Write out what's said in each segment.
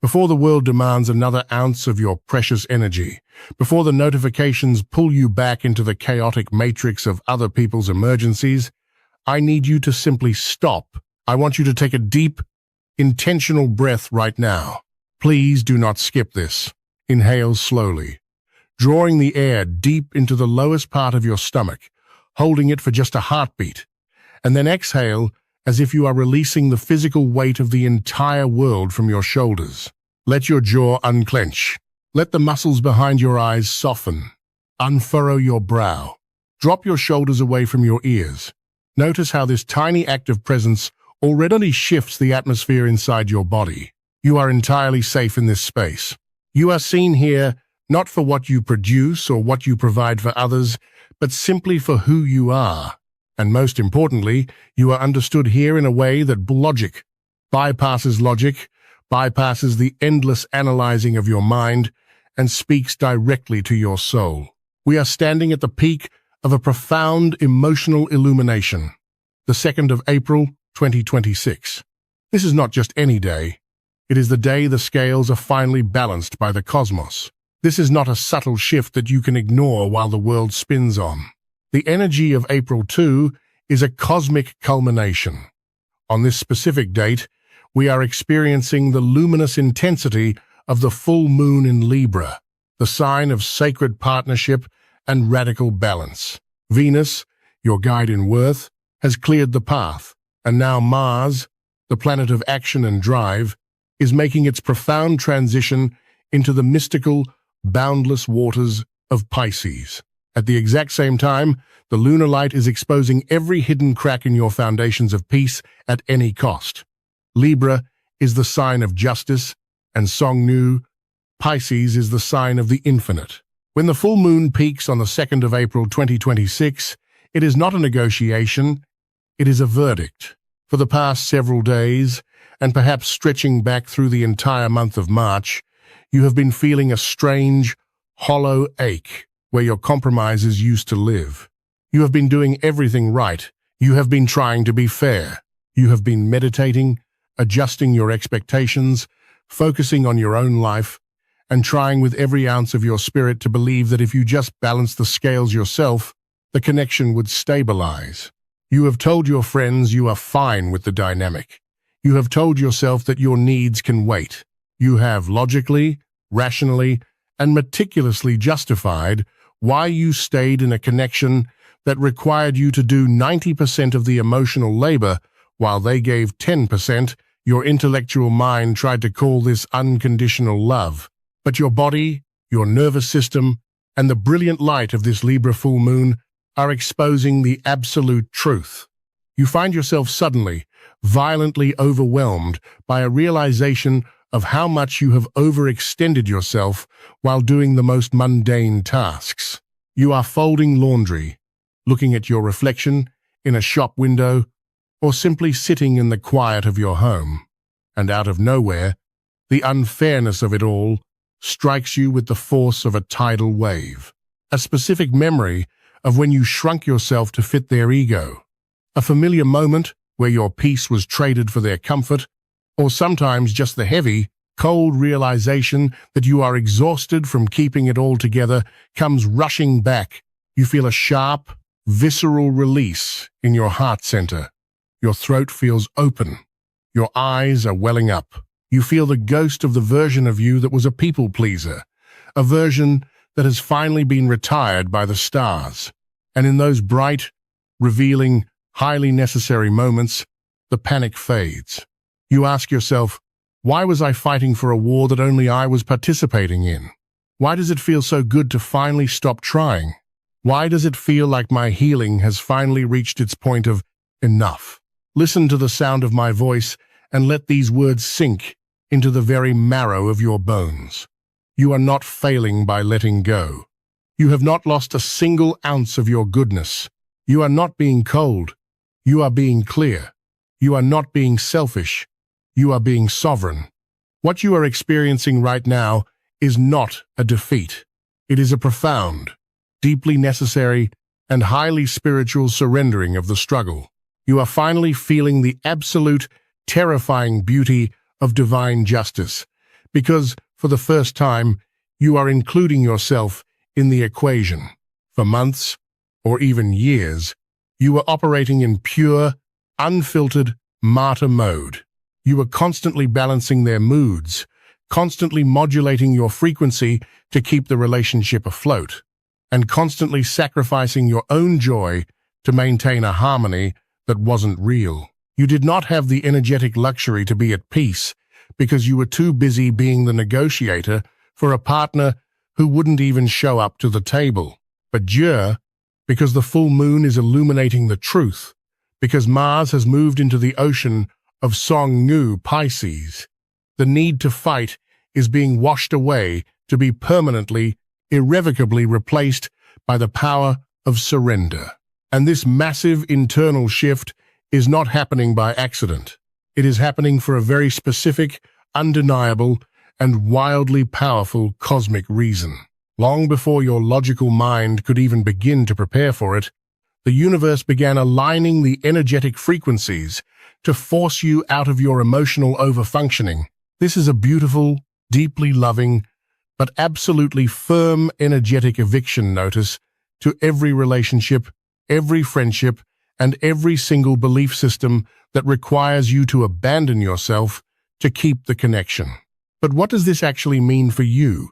before the world demands another ounce of your precious energy, before the notifications pull you back into the chaotic matrix of other people's emergencies, I need you to simply stop. I want you to take a deep, intentional breath right now. Please do not skip this. Inhale slowly, drawing the air deep into the lowest part of your stomach, holding it for just a heartbeat, and then exhale as if you are releasing the physical weight of the entire world from your shoulders. Let your jaw unclench. Let the muscles behind your eyes soften. Unfurrow your brow. Drop your shoulders away from your ears. Notice how this tiny act of presence already shifts the atmosphere inside your body. You are entirely safe in this space. You are seen here not for what you produce or what you provide for others, but simply for who you are. And most importantly, you are understood here in a way that logic bypasses the endless analyzing of your mind, and speaks directly to your soul. We are standing at the peak of a profound emotional illumination, the 2nd of April, 2026. This is not just any day. It is the day the scales are finally balanced by the cosmos. This is not a subtle shift that you can ignore while the world spins on. The energy of April 2 is a cosmic culmination. On this specific date, we are experiencing the luminous intensity of the full moon in Libra, the sign of sacred partnership and radical balance. Venus, your guide in worth, has cleared the path, and now Mars, the planet of action and drive, is making its profound transition into the mystical, boundless waters of Pisces. At the exact same time, the lunar light is exposing every hidden crack in your foundations of peace at any cost. Libra is the sign of justice, and Songnu, Pisces, is the sign of the infinite. When the full moon peaks on the 2nd of April 2026, it is not a negotiation, it is a verdict. For the past several days, and perhaps stretching back through the entire month of March, you have been feeling a strange, hollow ache where your compromises used to live. You have been doing everything right. You have been trying to be fair. You have been meditating, adjusting your expectations, focusing on your own life, and trying with every ounce of your spirit to believe that if you just balance the scales yourself, the connection would stabilize. You have told your friends you are fine with the dynamic. You have told yourself that your needs can wait. You have logically, rationally, and meticulously justified why you stayed in a connection that required you to do 90% of the emotional labor while they gave 10%. Your intellectual mind tried to call this unconditional love. But your body, your nervous system, and the brilliant light of this Libra full moon are exposing the absolute truth. You find yourself suddenly, violently overwhelmed by a realization of how much you have overextended yourself while doing the most mundane tasks. You are folding laundry, looking at your reflection in a shop window, or simply sitting in the quiet of your home. And out of nowhere, the unfairness of it all strikes you with the force of a tidal wave. A specific memory of when you shrunk yourself to fit their ego. A familiar moment where your peace was traded for their comfort, or sometimes just the heavy, cold realization that you are exhausted from keeping it all together comes rushing back. You feel a sharp, visceral release in your heart center. Your throat feels open. Your eyes are welling up. You feel the ghost of the version of you that was a people pleaser, a version that has finally been retired by the stars. And in those bright, revealing, highly necessary moments, the panic fades. You ask yourself, why was I fighting for a war that only I was participating in? Why does it feel so good to finally stop trying? Why does it feel like my healing has finally reached its point of enough? Listen to the sound of my voice and let these words sink into the very marrow of your bones. You are not failing by letting go. You have not lost a single ounce of your goodness. You are not being cold. You are being clear. You are not being selfish. You are being sovereign. What you are experiencing right now is not a defeat. It is a profound, deeply necessary, and highly spiritual surrendering of the struggle. You are finally feeling the absolute, terrifying beauty of divine justice, because, for the first time, you are including yourself in the equation. For months, or even years, you were operating in pure, unfiltered martyr mode. You were constantly balancing their moods, constantly modulating your frequency to keep the relationship afloat, and constantly sacrificing your own joy to maintain a harmony that wasn't real. You did not have the energetic luxury to be at peace because you were too busy being the negotiator for a partner who wouldn't even show up to the table. But because the full moon is illuminating the truth, because Mars has moved into the ocean of Song Ngu Pisces, the need to fight is being washed away to be permanently, irrevocably replaced by the power of surrender. And this massive internal shift is not happening by accident. It is happening for a very specific, undeniable, and wildly powerful cosmic reason. Long before your logical mind could even begin to prepare for it, the universe began aligning the energetic frequencies to force you out of your emotional overfunctioning. This is a beautiful, deeply loving, but absolutely firm energetic eviction notice to every relationship, every friendship, and every single belief system that requires you to abandon yourself to keep the connection. But what does this actually mean for you,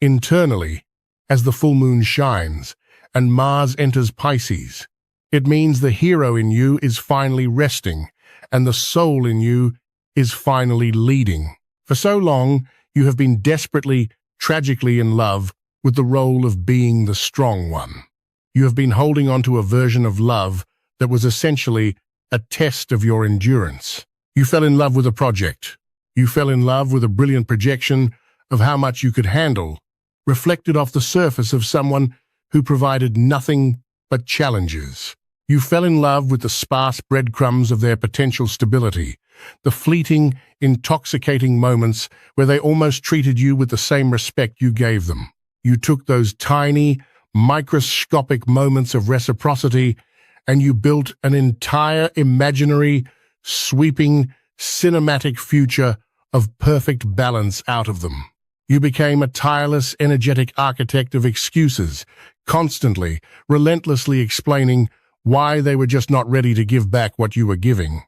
internally, as the full moon shines and Mars enters Pisces? It means the hero in you is finally resting, and the soul in you is finally leading. For so long, you have been desperately, tragically in love with the role of being the strong one. You have been holding on to a version of love that was essentially a test of your endurance. You fell in love with a project. You fell in love with a brilliant projection of how much you could handle, reflected off the surface of someone who provided nothing but challenges. You fell in love with the sparse breadcrumbs of their potential stability, the fleeting, intoxicating moments where they almost treated you with the same respect you gave them. You took those tiny, microscopic moments of reciprocity and you built an entire imaginary, sweeping, cinematic future of perfect balance out of them. You became a tireless, energetic architect of excuses, constantly, relentlessly explaining why they were just not ready to give back what you were giving.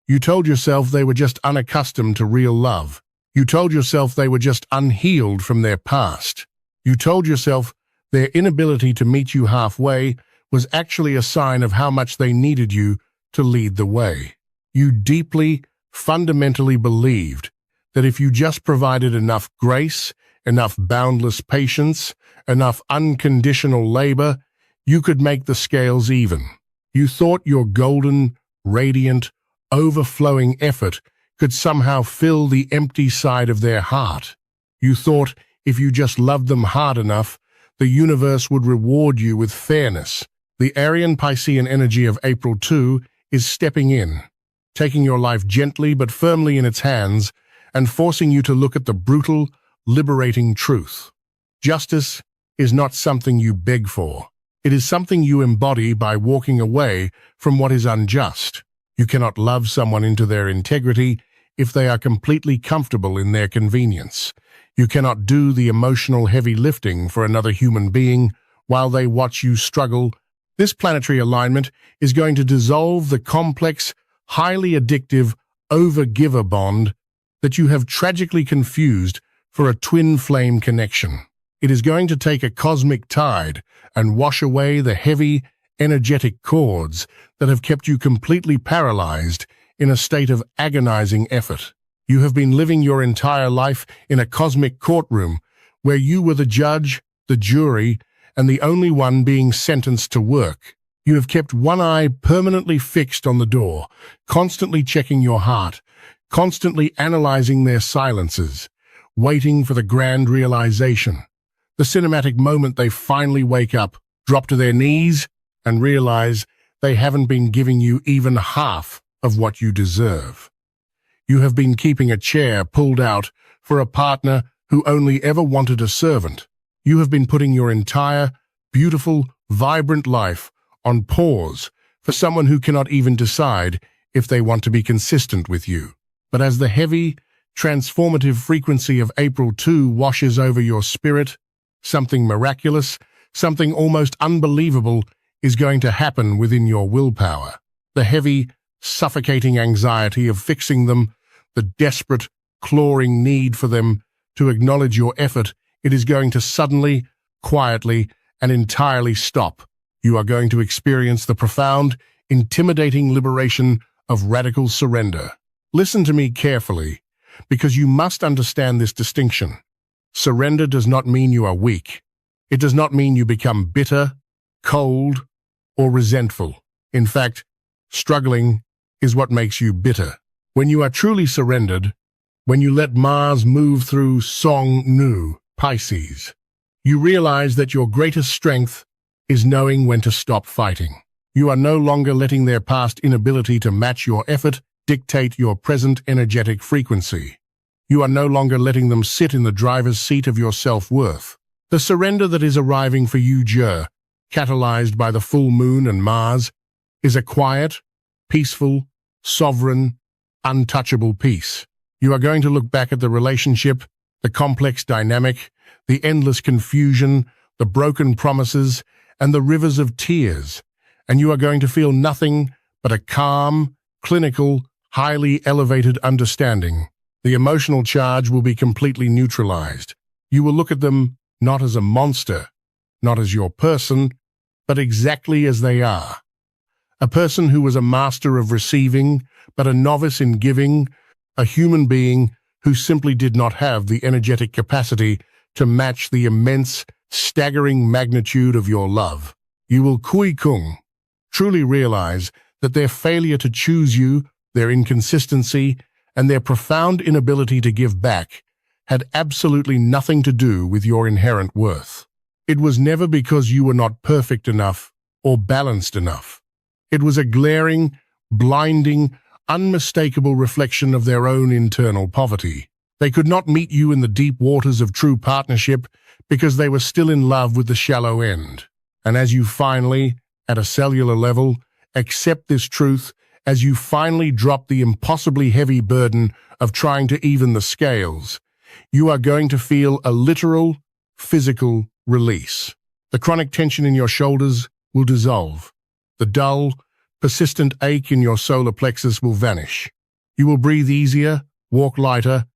You told yourself they were just unaccustomed to real love. You told yourself they were just unhealed from their past. You told yourself their inability to meet you halfway was actually a sign of how much they needed you to lead the way. You deeply, fundamentally believed that if you just provided enough grace, enough boundless patience, enough unconditional labor, you could make the scales even. You thought your golden, radiant, overflowing effort could somehow fill the empty side of their heart. You thought if you just loved them hard enough, the universe would reward you with fairness. The Aryan Piscean energy of April 2 is stepping in, taking your life gently but firmly in its hands and forcing you to look at the brutal, liberating truth. Justice is not something you beg for. It is something you embody by walking away from what is unjust. You cannot love someone into their integrity if they are completely comfortable in their convenience. You cannot do the emotional heavy lifting for another human being while they watch you struggle. This planetary alignment is going to dissolve the complex, highly addictive overgiver bond that you have tragically confused for a twin flame connection. It is going to take a cosmic tide and wash away the heavy, energetic cords that have kept you completely paralyzed in a state of agonizing effort. You have been living your entire life in a cosmic courtroom where you were the judge, the jury, and the only one being sentenced to work. You have kept one eye permanently fixed on the door, constantly checking your heart, constantly analyzing their silences, waiting for the grand realization, the cinematic moment they finally wake up, drop to their knees, and realize they haven't been giving you even half of what you deserve. You have been keeping a chair pulled out for a partner who only ever wanted a servant. You have been putting your entire, beautiful, vibrant life on pause for someone who cannot even decide if they want to be consistent with you. But as the heavy, transformative frequency of April 2 washes over your spirit, something miraculous, something almost unbelievable is going to happen within your willpower. The heavy, suffocating anxiety of fixing them, the desperate, clawing need for them to acknowledge your effort, it is going to suddenly, quietly, and entirely stop. You are going to experience the profound, intimidating liberation of radical surrender. Listen to me carefully, because you must understand this distinction. Surrender does not mean you are weak. It does not mean you become bitter, cold, or resentful. In fact, struggling is what makes you bitter. When you are truly surrendered, when you let Mars move through Song Nu, Pisces, you realize that your greatest strength is knowing when to stop fighting. You are no longer letting their past inability to match your effort dictate your present energetic frequency. You are no longer letting them sit in the driver's seat of your self-worth. The surrender that is arriving for you, catalyzed by the full moon and Mars, is a quiet, peaceful, sovereign, untouchable peace. You are going to look back at the relationship, the complex dynamic, the endless confusion, the broken promises, and the rivers of tears, and you are going to feel nothing but a calm, clinical, highly elevated understanding. The emotional charge will be completely neutralized. You will look at them not as a monster, not as your person, but exactly as they are. A person who was a master of receiving, but a novice in giving, a human being who simply did not have the energetic capacity to match the immense, staggering magnitude of your love. You will truly realize that their failure to choose you, their inconsistency, and their profound inability to give back had absolutely nothing to do with your inherent worth. It was never because you were not perfect enough or balanced enough. It was a glaring, blinding, unmistakable reflection of their own internal poverty. They could not meet you in the deep waters of true partnership because they were still in love with the shallow end. And as you finally, at a cellular level, accept this truth, as you finally drop the impossibly heavy burden of trying to even the scales, you are going to feel a literal, physical release. The chronic tension in your shoulders will dissolve. The dull, persistent ache in your solar plexus will vanish. You will breathe easier, walk lighter,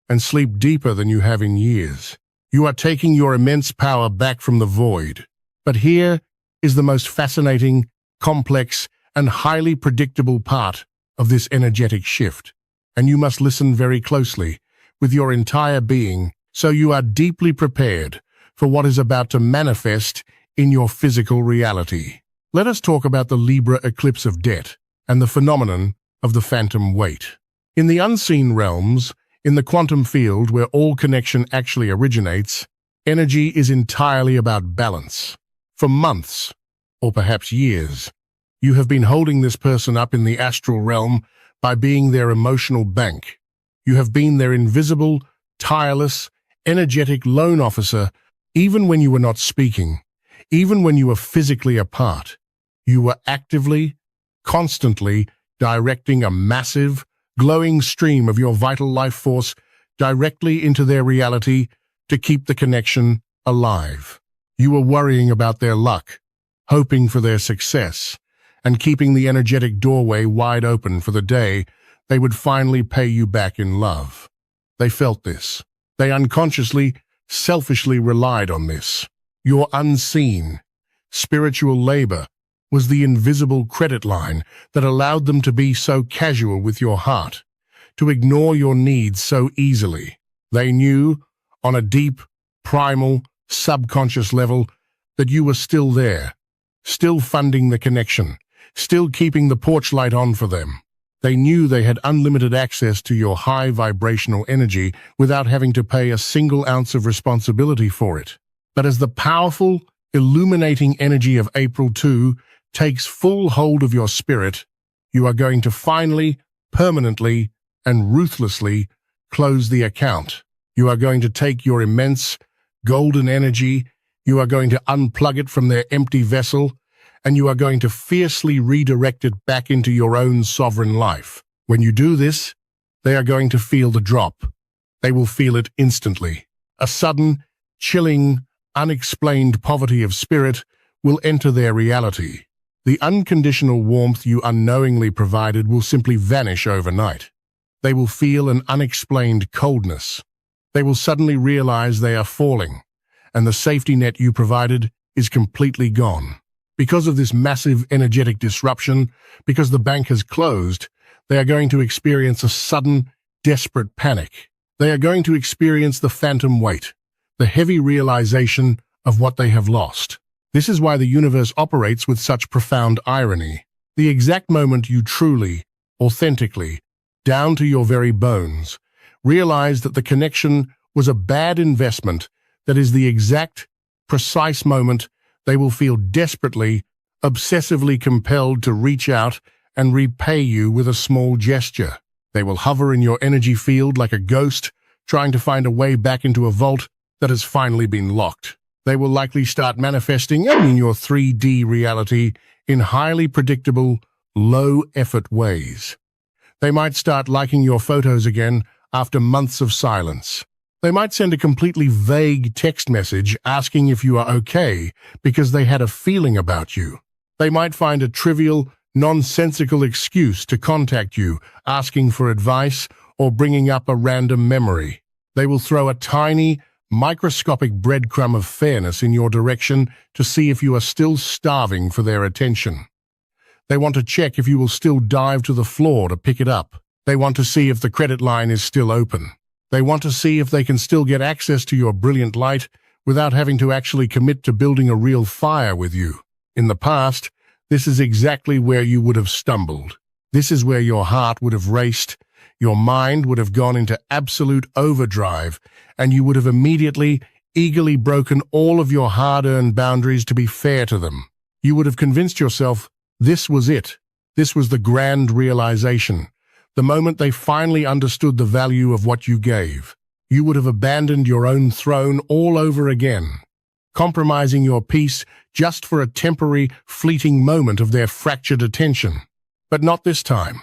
and sleep deeper than you have in years. You are taking your immense power back from the void. But here is the most fascinating, complex, and highly predictable part of this energetic shift. And you must listen very closely, with your entire being, so you are deeply prepared for what is about to manifest in your physical reality. Let us talk about the Libra eclipse of debt and the phenomenon of the phantom weight. In the unseen realms, in the quantum field where all connection actually originates, energy is entirely about balance. For months, or perhaps years, you have been holding this person up in the astral realm by being their emotional bank. You have been their invisible, tireless, energetic loan officer, even when you were not speaking, even when you were physically apart. You were actively, constantly directing a massive, glowing stream of your vital life force directly into their reality to keep the connection alive. You were worrying about their luck, hoping for their success, and keeping the energetic doorway wide open for the day they would finally pay you back in love. They felt this. They unconsciously, selfishly relied on this. Your unseen, spiritual labor was the invisible credit line that allowed them to be so casual with your heart, to ignore your needs so easily. They knew, on a deep, primal, subconscious level, that you were still there, still funding the connection, still keeping the porch light on for them. They knew they had unlimited access to your high vibrational energy without having to pay a single ounce of responsibility for it. But as the powerful, illuminating energy of April 2 takes full hold of your spirit, you are going to finally, permanently, and ruthlessly close the account. You are going to take your immense, golden energy, you are going to unplug it from their empty vessel, and you are going to fiercely redirect it back into your own sovereign life. When you do this, they are going to feel the drop. They will feel it instantly. A sudden, chilling, unexplained poverty of spirit will enter their reality. The unconditional warmth you unknowingly provided will simply vanish overnight. They will feel an unexplained coldness. They will suddenly realize they are falling, and the safety net you provided is completely gone. Because of this massive energetic disruption, because the bank has closed, they are going to experience a sudden, desperate panic. They are going to experience the phantom weight, the heavy realization of what they have lost. This is why the universe operates with such profound irony. The exact moment you truly, authentically, down to your very bones, realize that the connection was a bad investment, that is the exact, precise moment they will feel desperately, obsessively compelled to reach out and repay you with a small gesture. They will hover in your energy field like a ghost, trying to find a way back into a vault that has finally been locked. They will likely start manifesting in your 3D reality in highly predictable, low-effort ways. They might start liking your photos again after months of silence. They might send a completely vague text message asking if you are okay because they had a feeling about you. They might find a trivial, nonsensical excuse to contact you, asking for advice or bringing up a random memory. They will throw a tiny, microscopic breadcrumb of fairness in your direction to see if you are still starving for their attention. They want to check if you will still dive to the floor to pick it up. They want to see if the credit line is still open. They want to see if they can still get access to your brilliant light without having to actually commit to building a real fire with you. In the past, this is exactly where you would have stumbled. This is where your heart would have raced, your mind would have gone into absolute overdrive, and you would have immediately, eagerly broken all of your hard-earned boundaries to be fair to them. You would have convinced yourself this was it. This was the grand realization. The moment they finally understood the value of what you gave. You would have abandoned your own throne all over again, compromising your peace just for a temporary, fleeting moment of their fractured attention. But not this time,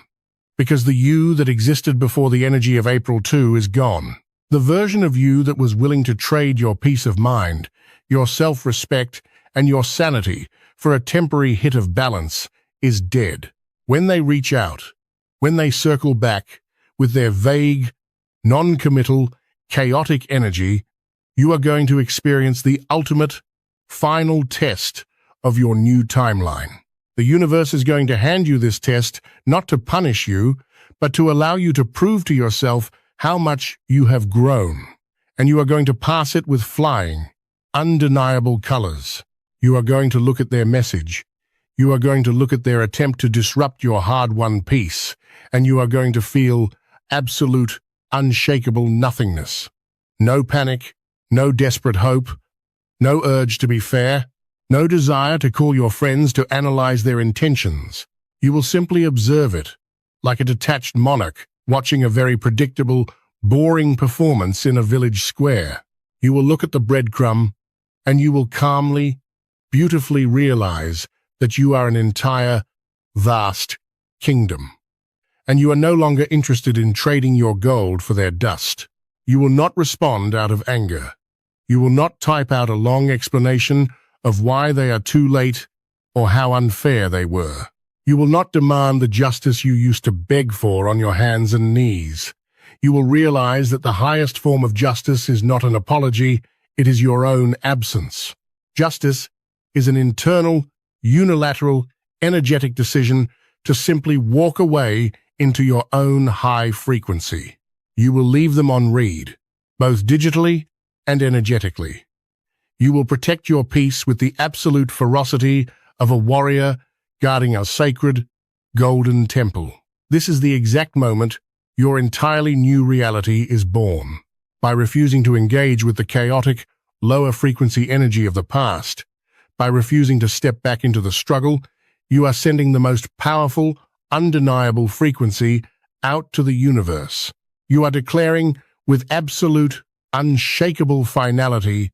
because the you that existed before the energy of April 2 is gone. The version of you that was willing to trade your peace of mind, your self-respect, and your sanity for a temporary hit of balance is dead. When they reach out, when they circle back with their vague, non-committal, chaotic energy, you are going to experience the ultimate, final test of your new timeline. The universe is going to hand you this test not to punish you, but to allow you to prove to yourself how much you have grown. And you are going to pass it with flying, undeniable colors. You are going to look at their message. You are going to look at their attempt to disrupt your hard-won peace, and you are going to feel absolute, unshakable nothingness. No panic, no desperate hope, no urge to be fair, no desire to call your friends to analyze their intentions. You will simply observe it, like a detached monarch watching a very predictable, boring performance in a village square. You will look at the breadcrumb, and you will calmly, beautifully realize that you are an entire, vast kingdom. And you are no longer interested in trading your gold for their dust. You will not respond out of anger. You will not type out a long explanation of why they are too late or how unfair they were. You will not demand the justice you used to beg for on your hands and knees. You will realize that the highest form of justice is not an apology, it is your own absence. Justice is an internal, unilateral, energetic decision to simply walk away into your own high frequency. You will leave them on read, both digitally and energetically. You will protect your peace with the absolute ferocity of a warrior guarding a sacred, golden temple. This is the exact moment your entirely new reality is born. By refusing to engage with the chaotic, lower frequency energy of the past, by refusing to step back into the struggle, you are sending the most powerful, undeniable frequency out to the universe. You are declaring with absolute, unshakable finality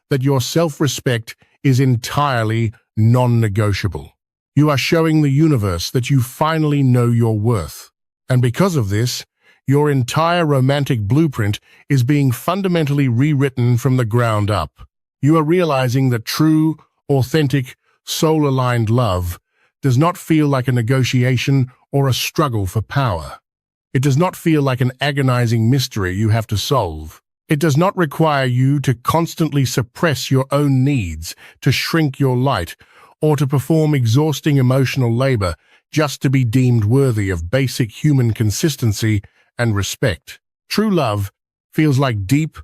that your self-respect is entirely non-negotiable. You are showing the universe that you finally know your worth. And because of this, Your entire romantic blueprint is being fundamentally rewritten from the ground up. You are realizing that true, authentic, soul-aligned love does not feel like a negotiation or a struggle for power. It does not feel like an agonizing mystery you have to solve. It does not require you to constantly suppress your own needs, to shrink your light, or to perform exhausting emotional labor just to be deemed worthy of basic human consistency and respect. True love feels like deep,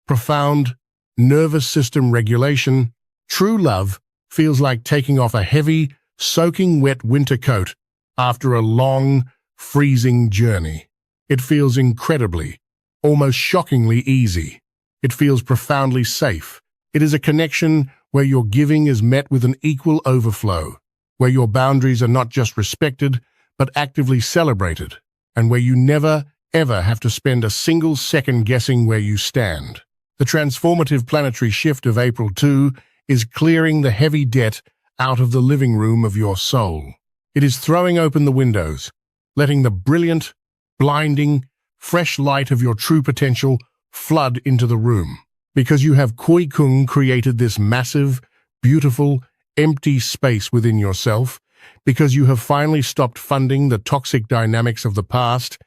profound, nervous system regulation. True love feels like taking off a heavy, soaking wet winter coat after a long, freezing journey. It feels incredibly, almost shockingly easy. It feels profoundly safe. It is a connection where your giving is met with an equal overflow, where your boundaries are not just respected, but actively celebrated, and where you never, ever have to spend a single second guessing where you stand. The transformative planetary shift of April 2 is clearing the heavy debt out of the living room of your soul. It is throwing open the windows, letting the brilliant, blinding, fresh light of your true potential flood into the room. Because you have Kui Kung created this massive, beautiful, empty space within yourself, because you have finally stopped funding the toxic dynamics of the past,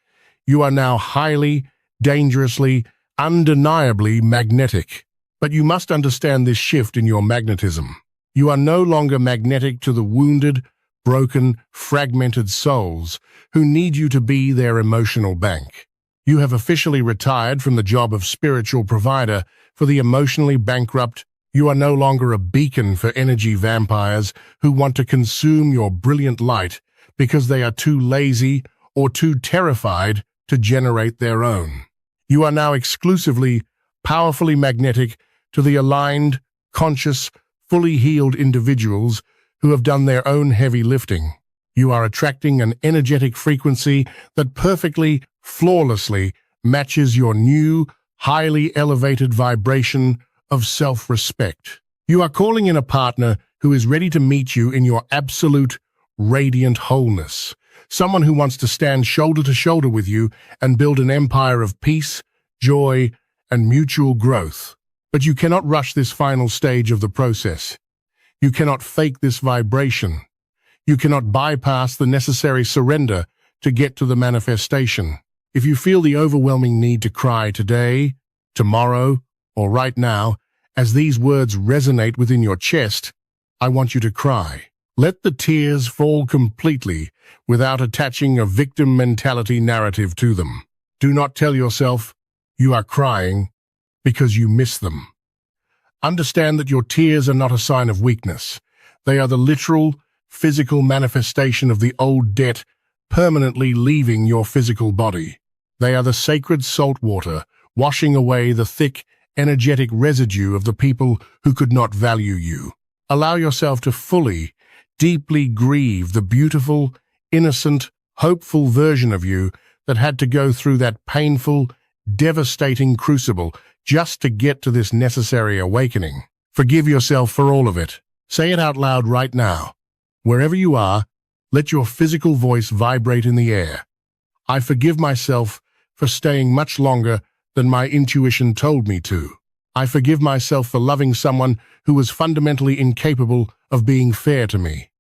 you are now highly, dangerously, undeniably magnetic. But you must understand this shift in your magnetism. You are no longer magnetic to the wounded, broken, fragmented souls who need you to be their emotional bank. You have officially retired from the job of spiritual provider for the emotionally bankrupt. You are no longer a beacon for energy vampires who want to consume your brilliant light because they are too lazy or too terrified to generate their own. You are now exclusively, powerfully magnetic to the aligned, conscious, fully healed individuals who have done their own heavy lifting. You are attracting an energetic frequency that perfectly, flawlessly matches your new, highly elevated vibration of self-respect. You are calling in a partner who is ready to meet you in your absolute, radiant wholeness. Someone who wants to stand shoulder to shoulder with you and build an empire of peace, joy, and mutual growth. But you cannot rush this final stage of the process. You cannot fake this vibration. You cannot bypass the necessary surrender to get to the manifestation. If you feel the overwhelming need to cry today, tomorrow, or right now, as these words resonate within your chest, I want you to cry. Let the tears fall completely without attaching a victim mentality narrative to them. Do not tell yourself you are crying because you miss them. Understand that your tears are not a sign of weakness. They are the literal, physical manifestation of the old debt permanently leaving your physical body. They are the sacred salt water washing away the thick, energetic residue of the people who could not value you. Allow yourself to fully, deeply grieve the beautiful, innocent, hopeful version of you that had to go through that painful, devastating crucible just to get to this necessary awakening. Forgive yourself for all of it. Say it out loud right now. Wherever you are, let your physical voice vibrate in the air. I forgive myself for staying much longer than my intuition told me to. I forgive myself for loving someone who was fundamentally incapable of being fair to me.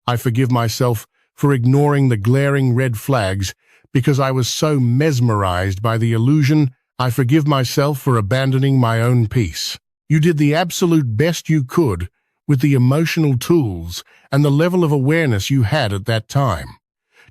I forgive myself for ignoring the glaring red flags because I was so mesmerized by the illusion. I forgive myself for abandoning my own peace. You did the absolute best you could with the emotional tools and the level of awareness you had at that time.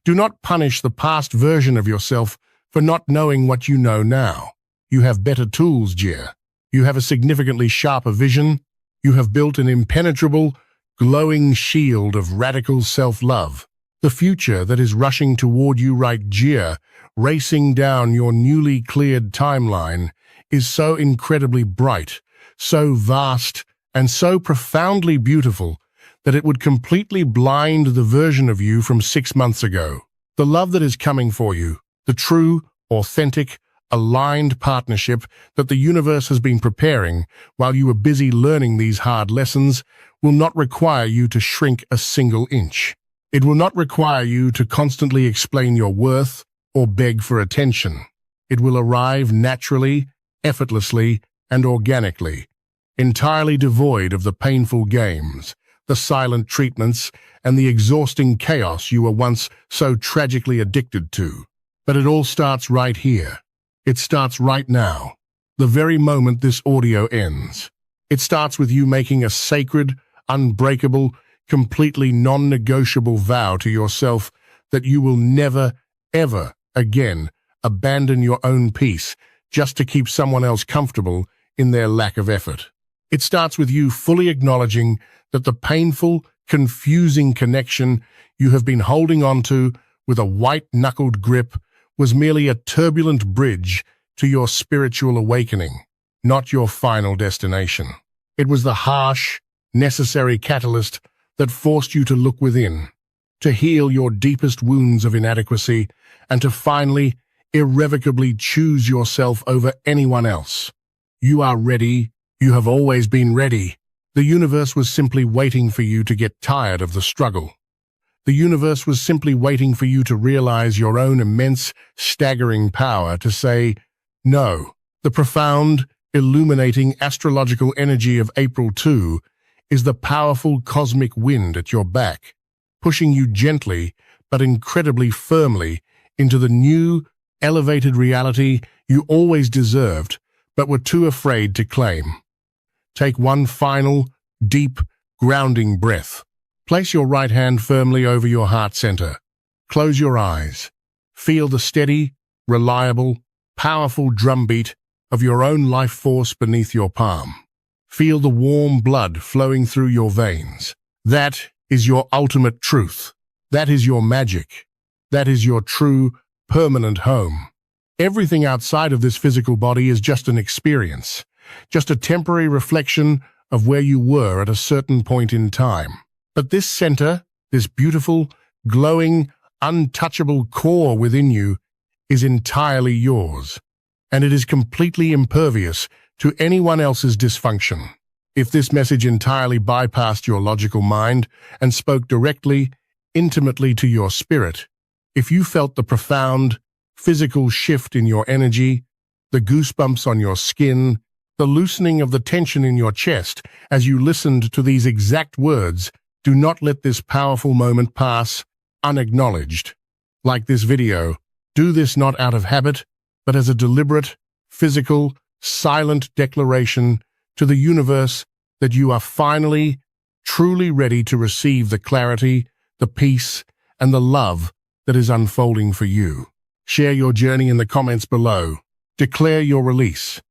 Do not punish the past version of yourself for not knowing what you know now. You have better tools, Jia. You have a significantly sharper vision. You have built an impenetrable, glowing shield of radical self-love. The future that is rushing toward you right, Jia, racing down your newly cleared timeline, is so incredibly bright, so vast, and so profoundly beautiful that it would completely blind the version of you from 6 months ago. The love that is coming for you, the true, authentic, aligned partnership that the universe has been preparing while you were busy learning these hard lessons, will not require you to shrink a single inch. It will not require you to constantly explain your worth or beg for attention. It will arrive naturally, effortlessly, and organically, entirely devoid of the painful games, the silent treatments, and the exhausting chaos you were once so tragically addicted to. But it all starts right here. It starts right now, the very moment this audio ends. It starts with you making a sacred, unbreakable, completely non-negotiable vow to yourself that you will never, ever again abandon your own peace just to keep someone else comfortable in their lack of effort. It starts with you fully acknowledging that the painful, confusing connection you have been holding on to with a white-knuckled grip was merely a turbulent bridge to your spiritual awakening, not your final destination. It was the harsh, necessary catalyst that forced you to look within, to heal your deepest wounds of inadequacy, and to finally, irrevocably choose yourself over anyone else. You are ready. You have always been ready. The universe was simply waiting for you to get tired of the struggle. The universe was simply waiting for you to realize your own immense, staggering power to say, no. The profound, illuminating astrological energy of April 2 is the powerful cosmic wind at your back, pushing you gently but incredibly firmly into the new, elevated reality you always deserved but were too afraid to claim. Take one final, deep, grounding breath. Place your right hand firmly over your heart center. Close your eyes. Feel the steady, reliable, powerful drumbeat of your own life force beneath your palm. Feel the warm blood flowing through your veins. That is your ultimate truth. That is your magic. That is your true, permanent home. Everything outside of this physical body is just an experience, just a temporary reflection of where you were at a certain point in time. But this center, this beautiful, glowing, untouchable core within you, is entirely yours, and it is completely impervious to anyone else's dysfunction. If this message entirely bypassed your logical mind and spoke directly, intimately to your spirit, if you felt the profound, physical shift in your energy, the goosebumps on your skin, the loosening of the tension in your chest as you listened to these exact words, do not let this powerful moment pass unacknowledged. Like this video, do this not out of habit, but as a deliberate, physical, silent declaration to the universe that you are finally, truly ready to receive the clarity, the peace, and the love that is unfolding for you. Share your journey in the comments below. Declare your release.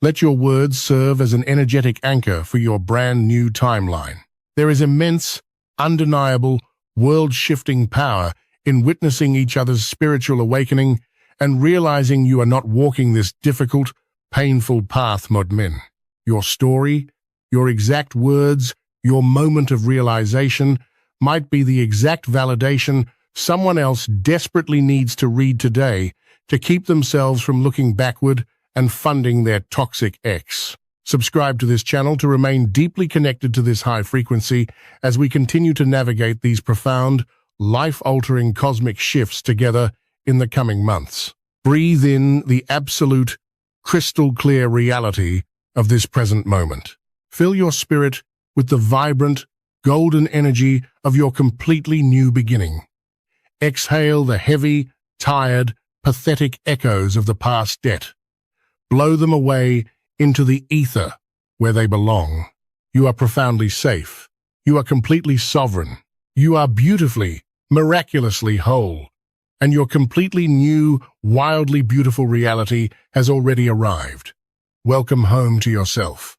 Let your words serve as an energetic anchor for your brand new timeline. There is immense, undeniable, world-shifting power in witnessing each other's spiritual awakening and realizing you are not walking this difficult, painful path, Modmin. Your story, your exact words, your moment of realization might be the exact validation someone else desperately needs to read today to keep themselves from looking backward and funding their toxic ex. Subscribe to this channel to remain deeply connected to this high frequency as we continue to navigate these profound, life-altering cosmic shifts together in the coming months. Breathe in the absolute, crystal-clear reality of this present moment. Fill your spirit with the vibrant, golden energy of your completely new beginning. Exhale the heavy, tired, pathetic echoes of the past debt. Blow them away into the ether where they belong. You are profoundly safe. You are completely sovereign. You are beautifully, miraculously whole. And your completely new, wildly beautiful reality has already arrived. Welcome home to yourself.